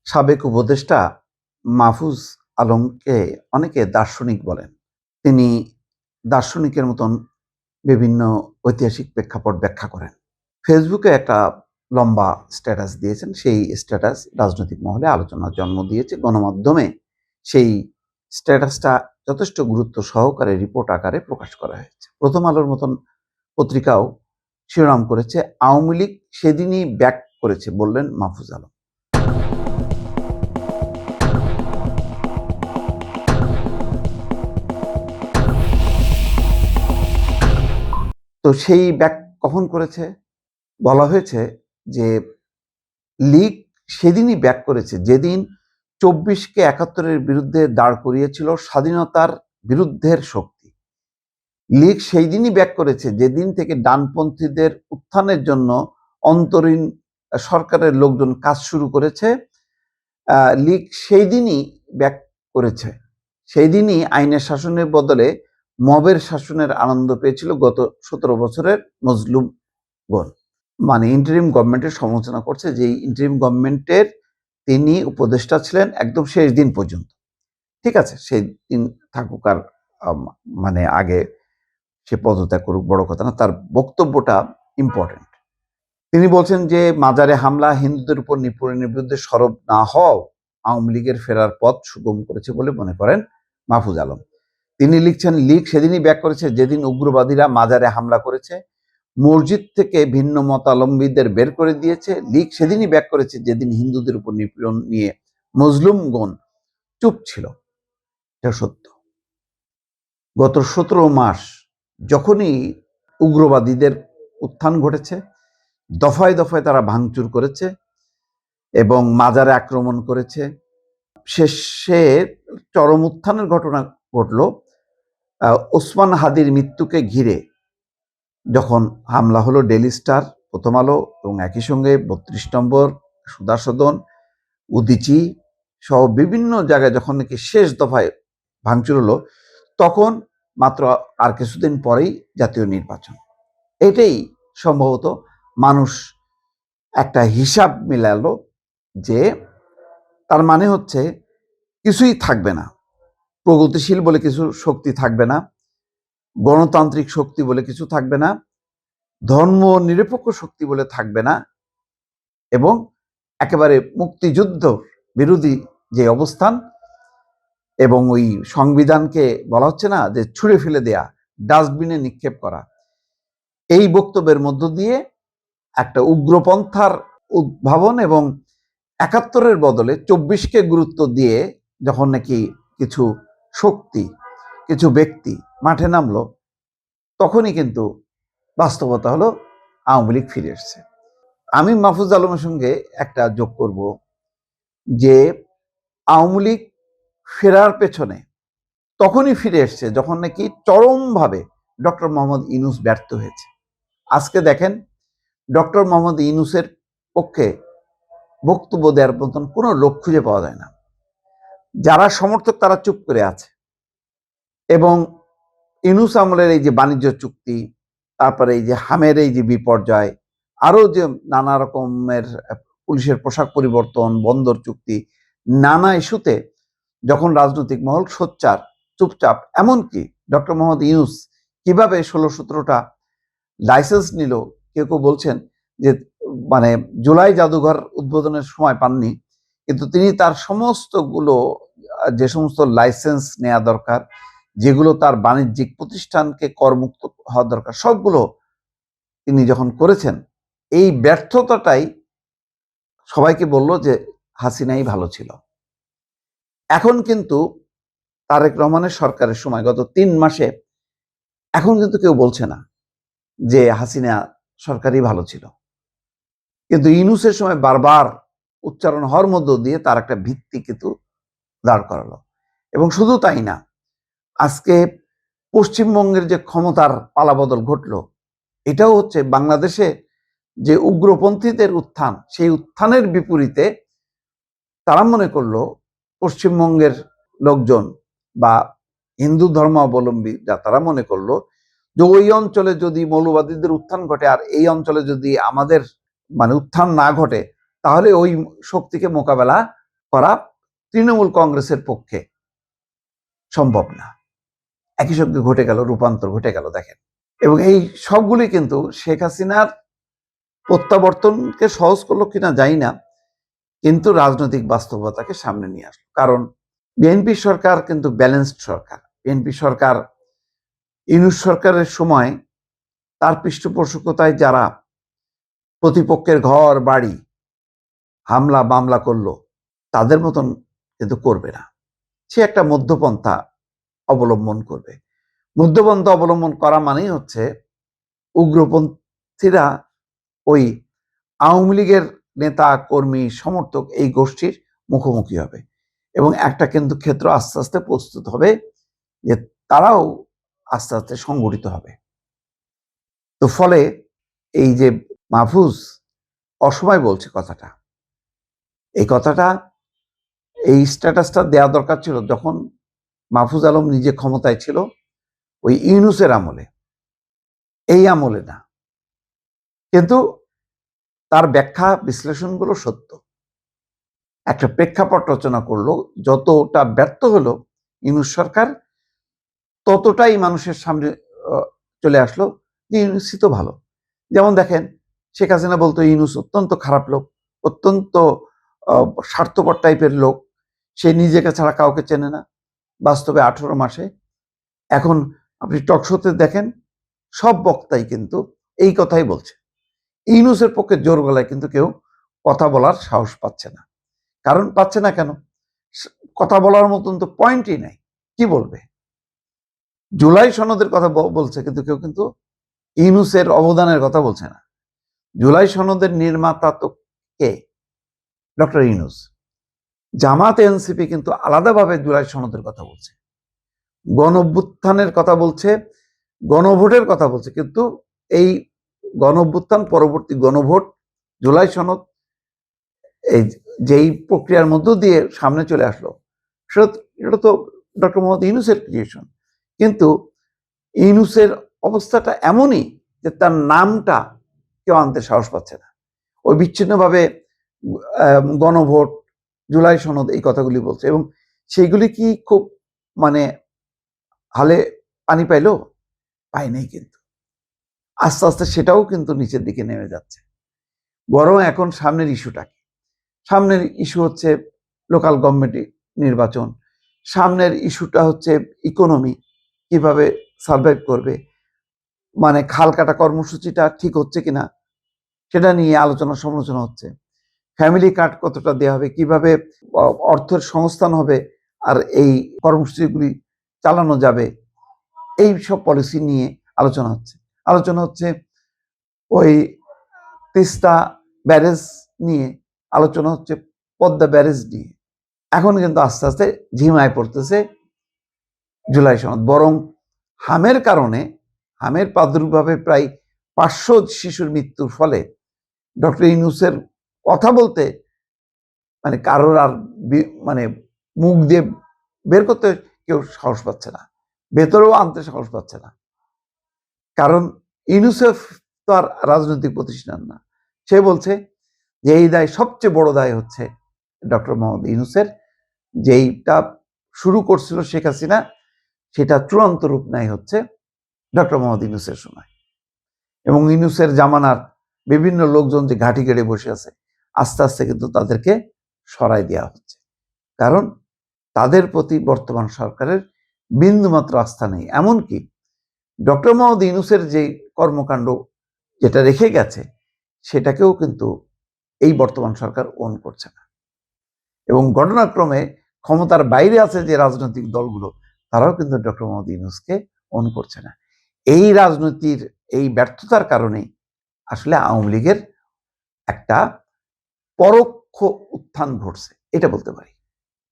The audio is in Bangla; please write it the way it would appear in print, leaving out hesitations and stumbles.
সাবেক উপদেষ্টা মাহফুজ আলমকে অনেকে দার্শনিক বলেন। তিনি দার্শনিকের মতন বিভিন্ন ঐতিহাসিক প্রেক্ষাপট ব্যাখ্যা করেন। ফেসবুকে একটা লম্বা স্ট্যাটাস দিয়েছেন। সেই স্ট্যাটাস রাজনৈতিক মহলে আলোচনার জন্ম দিয়েছে। গণমাধ্যমে সেই স্ট্যাটাসটা যথেষ্ট গুরুত্ব সহকারে রিপোর্ট আকারে প্রকাশ করা হয়েছে। প্রথম আলোর মতন পত্রিকাও শিরোনাম করেছে, আওয়ামী লীগ সেদিনই ব্যাক করেছে বললেন মাহফুজ আলম। তো সেই ব্যাক কখন করেছে? বলা হয়েছে যে লীগ সেদিনই ব্যাক করেছে যেদিন ২৪কে ৭১-এর বিরুদ্ধে দাঁড় করিয়েছিল স্বাধীনতার বিরুদ্ধের শক্তি। লীগ সেই দিনই ব্যাক করেছে যেদিন থেকে ডানপন্থীদের উত্থানের জন্য অন্তরীণ সরকারের লোকজন কাজ শুরু করেছে। লীগ সেই দিনই ব্যাক করেছে। সেই দিনই আইনের শাসনের বদলে মবের শাসনের আনন্দ পেয়েছিল গত ১৭ বছরের মজলুমগণ। মানে ইন্টারিম গভর্নমেন্টের সমালোচনা করছে যে ইন্টারিম গভর্নমেন্টের তিনি উপদেষ্টা ছিলেন একদম শেষ দিন পর্যন্ত। ঠিক আছে, সেই দিন থাকুক আর মানে আগে সে পদত্যাগ করুক, বড় কথা না, তার বক্তব্যটা ইম্পর্টেন্ট। তিনি বলছেন যে মাজারে হামলা হিন্দুদের উপর নিপীড়নের বিরুদ্ধে সরব না হওয়াও আওয়ামী লীগের ফেরার পথ সুগম করেছে বলে মনে করেন মাহফুজ আলম। তিনি লিখছেন, লীগ সেদিনই ব্যাক করেছে যেদিন উগ্রবাদীরা মাজারে হামলা করেছে, মসজিদ থেকে ভিন্ন মতাবলম্বীদের বের করে দিয়েছে। লীগ সেদিনই ব্যাক করেছে যেদিন হিন্দুদের উপর নিপীড়ন নিয়ে মজলুমগণ চুপ ছিল। এটা সত্য। গত ১৭ মাস যখনই উগ্রবাদীদের উত্থান ঘটেছে, দফায় দফায় তারা ভাঙচুর করেছে এবং মাজারে আক্রমণ করেছে। শেষে চরম উত্থানের ঘটনা ঘটল ওসমান হাদির মৃত্যুকে ঘিরে, যখন হামলা হলো ডেইলি স্টার, প্রথম আলো এবং একই সঙ্গে ৩২ নম্বর, সুধাসদন, উদীচী সহ বিভিন্ন জায়গায় যখন নাকি শেষ দফায় ভাঙচুর হলো, তখন মাত্র আর কিছুদিন পরেই জাতীয় নির্বাচন। এটাই সম্ভবত মানুষ একটা হিসাব মিলালো যে তার মানে হচ্ছে কিছুই থাকবে না, প্রগতিশীল বলে কিছু শক্তি থাকবে না, গণতান্ত্রিক শক্তি বলে কিছু থাকবে না, ধর্ম নিরপেক্ষ শক্তি বলে থাকবে না, এবং একেবারে মুক্তিযুদ্ধ বিরোধী যে অবস্থান এবং ওই সংবিধানকে বলা হচ্ছে না যে ছুঁড়ে ফেলে দেয়া, ডাস্টবিনে নিক্ষেপ করা, এই বক্তব্যের মধ্য দিয়ে একটা উগ্রপন্থার উদ্ভাবন এবং ৭১-এর বদলে ২৪কে গুরুত্ব দিয়ে যখন নাকি কিছু শক্তি, কিছু ব্যক্তি মাঠে নামলো, তখনই কিন্তু বাস্তবতা হলো আওয়ামী লীগ ফিরে এসছে। আমি মাহফুজ আলমের সঙ্গে একটা যোগ করব যে আওয়ামী লীগ ফেরার পেছনে তখনই ফিরে এসছে যখন নাকি চরমভাবে ডক্টর মোহাম্মদ ইউনূস ব্যর্থ হয়েছে। আজকে দেখেন, ডক্টর মোহাম্মদ ইউনূসের পক্ষে বক্তব্য দেওয়ার মতন কোনো লোক খুঁজে পাওয়া যায় না। যারা সমর্থক তারা চুপ করে আছে এবং ইউনূস আমলের এই যে বাণিজ্য চুক্তি, তারপরে এই যে হামের এই যে বিপর্যয়, আরো যে নানা রকমের পুলিশের পোশাক পরিবর্তন, বন্দর চুক্তি, নানা ইস্যুতে যখন রাজনৈতিক মহল সোচ্চার, চুপচাপ, এমনকি ডক্টর মোহাম্মদ ইউনূস কিভাবে ১৬-১৭টা লাইসেন্স নিল, কেউ কেউ বলছেন যে মানে জুলাই জাদুঘর উদ্বোধনের সময় পাননি, কিন্তু তিনি তার সমস্তগুলো যে সমস্ত লাইসেন্স নেওয়া দরকার, যেগুলো তার বাণিজ্যিক প্রতিষ্ঠানকে করমুক্ত হওয়া দরকার, সবগুলো তিনি যখন করেছেন, এই ব্যর্থতাটাই সবাইকে বলল যে হাসিনাই ভালো ছিল। এখন কিন্তু তারেক রহমানের সরকারের সময় গত ৩ মাসে এখন কিন্তু কেউ বলছে না যে হাসিনা সরকারই ভালো ছিল, কিন্তু ইউনূসের সময় বারবার উচ্চারণ হওয়ার মধ্য দিয়ে তার একটা ভিত্তি কিন্তু দাঁড় করালো। এবং শুধু তাই না, আজকে পশ্চিমবঙ্গের যে ক্ষমতার পালাবদল ঘটলো, এটাও হচ্ছে বাংলাদেশে যে উগ্রপন্থীদের উত্থান, সেই উত্থানের বিপরীতে তারা মনে করলো, পশ্চিমবঙ্গের লোকজন বা হিন্দু ধর্মাবলম্বীরা তারা মনে করলো যে ওই অঞ্চলে যদি মৌলবাদীদের উত্থান ঘটে আর এই অঞ্চলে যদি আমাদের মানে উত্থান না ঘটে, তাহলে ওই শক্তিকে মোকাবেলা করা তৃণমূল কংগ্রেসের পক্ষে সম্ভব না। একই সঙ্গে ঘটে গেল, রূপান্তর ঘটে গেল দেখেন। এবং এই সবগুলি কিন্তু শেখ হাসিনার প্রত্যাবর্তনকে সহজ করলো কিনা জানি না, কিন্তু রাজনৈতিক বাস্তবতাকে সামনে নিয়ে আসলো। কারণ বিএনপি সরকার কিন্তু ব্যালেন্সড সরকার। বিএনপি সরকার ইউনূস সরকারের সময় তার পৃষ্ঠপোষকতায় যারা প্রতিপক্ষের ঘর বাড়ি হামলা মামলা করলো, তাদের মতন কিন্তু করবে না। সে একটা মধ্যপন্থা অবলম্বন করবে। মধ্যপন্থা অবলম্বন করা মানেই হচ্ছে উগ্রপন্থীরা ওই আওয়ামী লীগের নেতা কর্মী সমর্থক এই গোষ্ঠীর মুখোমুখি হবে এবং একটা কিন্তু ক্ষেত্র আস্তে আস্তে প্রস্তুত হবে যে তারাও আস্তে আস্তে সংগঠিত হবে। তো ফলে এই যে মাহফুজ অসময় বলছে কথাটা, এই কথাটা এই স্ট্যাটাসটা দেওয়া দরকার ছিল যখন মাহফুজ আলম নিজে ক্ষমতায় ছিল, ওই ইউনূসের আমলে, এই আমলে না। কিন্তু তার ব্যাখ্যা বিশ্লেষণগুলো সত্য। একটা প্রেক্ষাপট রচনা করলো, যতটা ব্যর্থ হলো ইউনূস সরকার, ততটাই মানুষের সামনে চলে আসলো যে ইউনূসই তো ভালো। যেমন দেখেন, শেখ হাসিনা বলতো ইউনূস অত্যন্ত খারাপ লোক, অত্যন্ত স্বার্থপর টাইপের লোক, সে নিজেকে ছাড়া কাউকে চেনে না। বাস্তবে 18 মাসে এখন আপনি টকশোতে দেখেন সব বক্তাই কিন্তু এই কথাই বলছে। ইউনূসের পক্ষে জোর গলায় কিন্তু কেউ কথা বলার সাহস পাচ্ছে না। কারণ পাচ্ছে না কেন? কথা বলার মতন তো পয়েন্টই নাই। কি বলবে? জুলাই সনদের কথা বলছে, কিন্তু কেউ কিন্তু ইউনূসের অবদানের কথা বলছে না। জুলাই সনদের নির্মাতা তো কে? ডক্টর ইউনূস। জামাত এনসিপি কিন্তু আলাদাভাবে জুলাই সনদের কথা বলছে, গণঅভ্যুত্থানের কথা বলছে, গণভোটের কথা বলছে, কিন্তু এই গণঅভ্যুত্থান পরবর্তী গণভোট, জুলাই সনদ, এই যেই প্রক্রিয়ার মধ্য দিয়ে সামনে চলে আসলো, সেটা তো ডক্টর মোহাম্মদ ইউনূসের ক্রিয়েশন। কিন্তু ইউনূসের অবস্থাটা এমনই যে তার নামটা কেউ আনতে সাহস পাচ্ছে না। ওই বিচ্ছিন্নভাবে গণভোট, জুলাই সনদ এই কথাগুলি বলছে, এবং সেইগুলি কি খুব মানে হালে পানি পাইলো? পায় নাই। কিন্তু আস্তে আস্তে সেটাও কিন্তু নিচের দিকে নেমে যাচ্ছে। বরং এখন সামনের ইস্যুটা কি? সামনের ইস্যু হচ্ছে লোকাল গভর্নমেন্ট নির্বাচন, সামনের ইস্যুটা হচ্ছে ইকোনমি, কিভাবে সার্ভাইভ করবে, মানে খাল কাটা কর্মসূচিটা ঠিক হচ্ছে কিনা সেটা নিয়ে আলোচনা সমালোচনা হচ্ছে। ফ্যামিলি কার্ড কতটা দেওয়া হবে, কিভাবে অর্থের সংস্থান হবে, আর এই কর্মসূচিগুলি চালানো যাবে, এই সব পলিসি নিয়ে আলোচনা হচ্ছে। আলোচনা হচ্ছে ওই তিস্তা ব্যারেজ নিয়ে, আলোচনা হচ্ছে পদ্মা ব্যারেজ নিয়ে। এখন কিন্তু আস্তে আস্তে ঝিমায় পড়তেছে জুলাই সনদ। বরং হামের কারণে, হামের প্রাদুর্ভাবে প্রায় 500 শিশুর মৃত্যুর ফলে ডক্টর ইউনূসের কথা বলতে মানে কারোর আর মানে মুখ দিয়ে বের করতে কেউ সাহস পাচ্ছে না, ভেতরেও আনতে সাহস পাচ্ছে না। কারণ ইউনিসেফ তো আর রাজনৈতিক প্রতিষ্ঠান না। সে বলছে যে এই দায়, সবচেয়ে বড় দায় হচ্ছে ডক্টর মোহাম্মদ ইউনূসের। যেইটা শুরু করছিল শেখ হাসিনা, সেটা চূড়ান্ত রূপ নেয় হচ্ছে ডক্টর মোহাম্মদ ইউনূসের সময়। এবং ইউনূসের জামানার বিভিন্ন লোকজন যে ঘাঁটি গেড়ে বসে আছে, আস্তে আস্তে কিন্তু তাদেরকে সরাই দেওয়া হচ্ছে। কারণ তাদের প্রতি বর্তমান সরকারের বিন্দুমাত্র আস্থা নেই। এমনকি ডক্টর মোহাম্মদ ইউনূসের যে কর্মকাণ্ড যেটা রেখে গেছে, সেটাকেও কিন্তু এই বর্তমান সরকার ওন করছে না। এবং ঘটনাক্রমে ক্ষমতার বাইরে আছে যে রাজনৈতিক দলগুলো, তারাও কিন্তু ডক্টর মোহাম্মদ ইউনূসকে ওন করছে না। এই রাজনীতির এই ব্যর্থতার কারণেই আসলে আওয়ামী লীগের একটা পরোক্ষ উত্থান ঘটছে, এটা বলতে পারি।